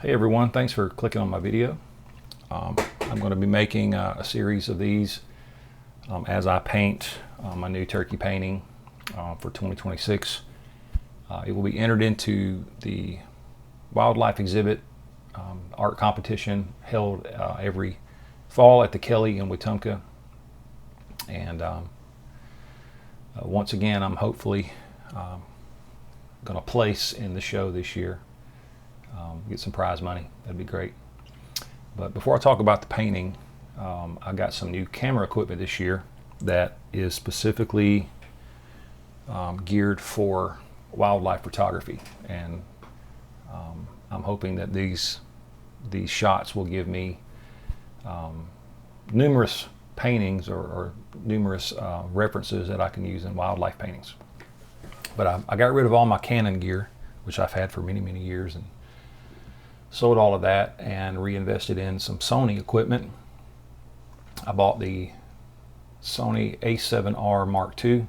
Hey everyone, thanks for clicking on my video. I'm going to be making a series of these as I paint my new turkey painting for 2026. It will be entered into the wildlife exhibit art competition held every fall at the Kelly in Wetumpka. And once again, I'm hopefully going to place in the show this year. Get some prize money. That'd be great. But before I talk about the painting, I got some new camera equipment this year that is specifically geared for wildlife photography, and I'm hoping that these shots will give me numerous paintings or numerous references that I can use in wildlife paintings. But I got rid of all my Canon gear, which I've had for many years, and sold all of that and reinvested in some Sony equipment. I bought the Sony A7R Mark II.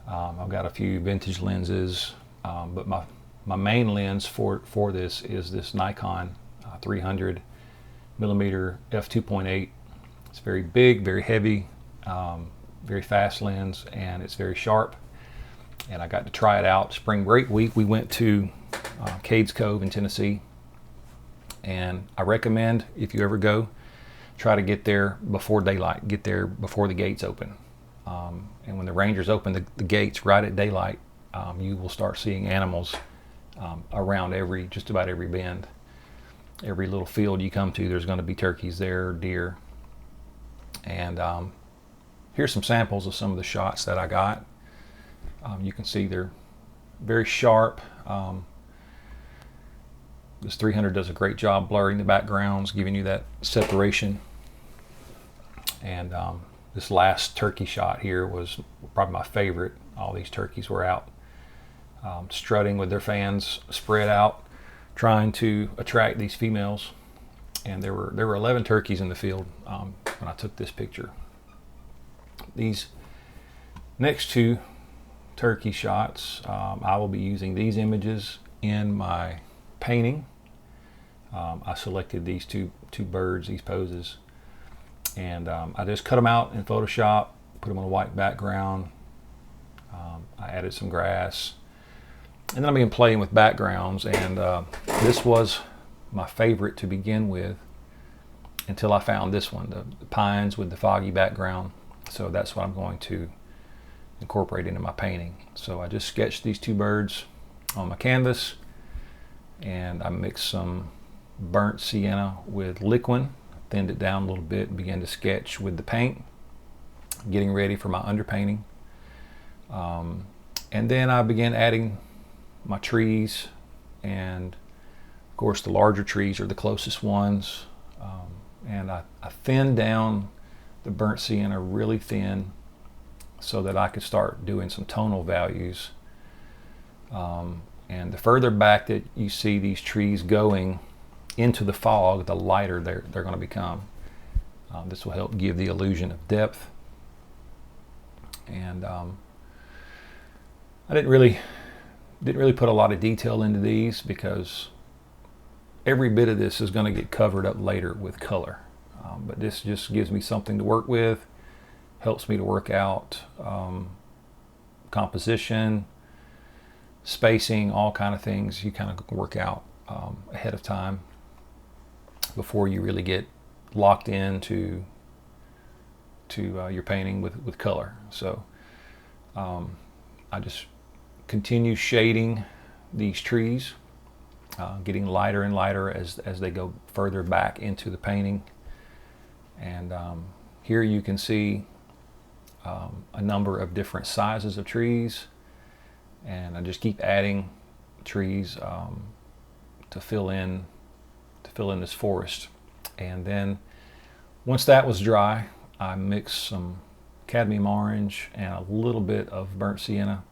I've got a few vintage lenses, but my main lens for this is this Nikon 300 millimeter f2.8. It's very big, very heavy, very fast lens, and it's very sharp. And I got to try it out spring break week. We went to Cades Cove in Tennessee. And I recommend, if you ever go, try to get there before daylight, get there before the gates open. And when the rangers open the gates right at daylight, you will start seeing animals around just about every bend. Every little field you come to, there's going to be turkeys there, deer. And here's some samples of some of the shots that I got. You can see they're very sharp. This 300 does a great job blurring the backgrounds, giving you that separation. And this last turkey shot here was probably my favorite. All these turkeys were out strutting with their fans spread out, trying to attract these females. And there were 11 turkeys in the field when I took this picture. These next two turkey shots, I will be using these images in my painting. I selected these two birds, these poses, and I just cut them out in Photoshop, put them on a white background. I added some grass, and then I began playing with backgrounds, and this was my favorite to begin with until I found this one, the pines with the foggy background. So that's what I'm going to incorporate into my painting. So I just sketched these two birds on my canvas, and I mixed some burnt sienna with liquid, thinned it down a little bit, and began to sketch with the paint, getting ready for my underpainting. And then I began adding my trees, and of course the larger trees are the closest ones. And I thinned down the burnt sienna really thin so that I could start doing some tonal values. And the further back that you see these trees going into the fog, the lighter they're going to become. This will help give the illusion of depth. And I didn't really put a lot of detail into these because every bit of this is going to get covered up later with color. But this just gives me something to work with, helps me to work out composition, spacing, all kind of things you kind of work out ahead of time before you really get locked into your painting with color. So I just continue shading these trees, getting lighter and lighter as they go further back into the painting. And here you can see a number of different sizes of trees, and I just keep adding trees to fill in this forest. And then once that was dry, I mixed some cadmium orange and a little bit of burnt sienna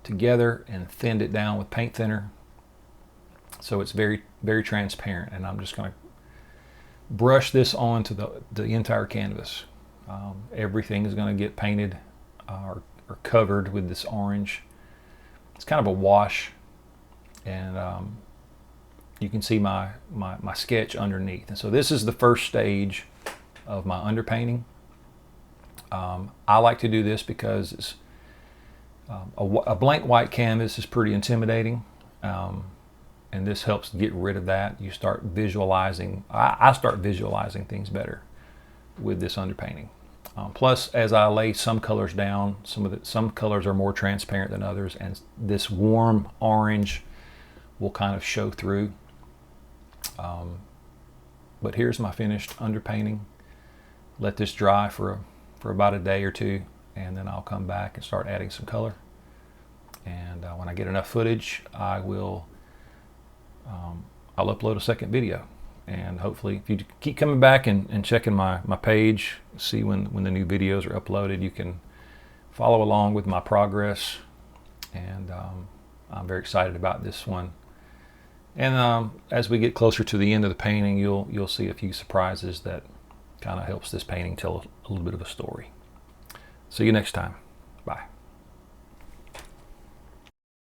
together and thinned it down with paint thinner, so it's very transparent. And I'm just going to brush this onto the entire canvas. Everything is going to get painted or covered with this orange. It's kind of a wash, and you can see my sketch underneath. And so this is the first stage of my underpainting. I like to do this because it's, a blank white canvas is pretty intimidating, and this helps get rid of that. You start visualizing, I start visualizing things better with this underpainting. Plus, as I lay some colors down, some colors are more transparent than others, and this warm orange will kind of show through. But here's my finished underpainting. Let this dry for about a day or two, and then I'll come back and start adding some color. And when I get enough footage, I'll upload a second video. And hopefully, if you keep coming back and checking my page, see when the new videos are uploaded, you can follow along with my progress. And I'm very excited about this one. And as we get closer to the end of the painting, you'll see a few surprises that kind of helps this painting tell a little bit of a story. See you next time.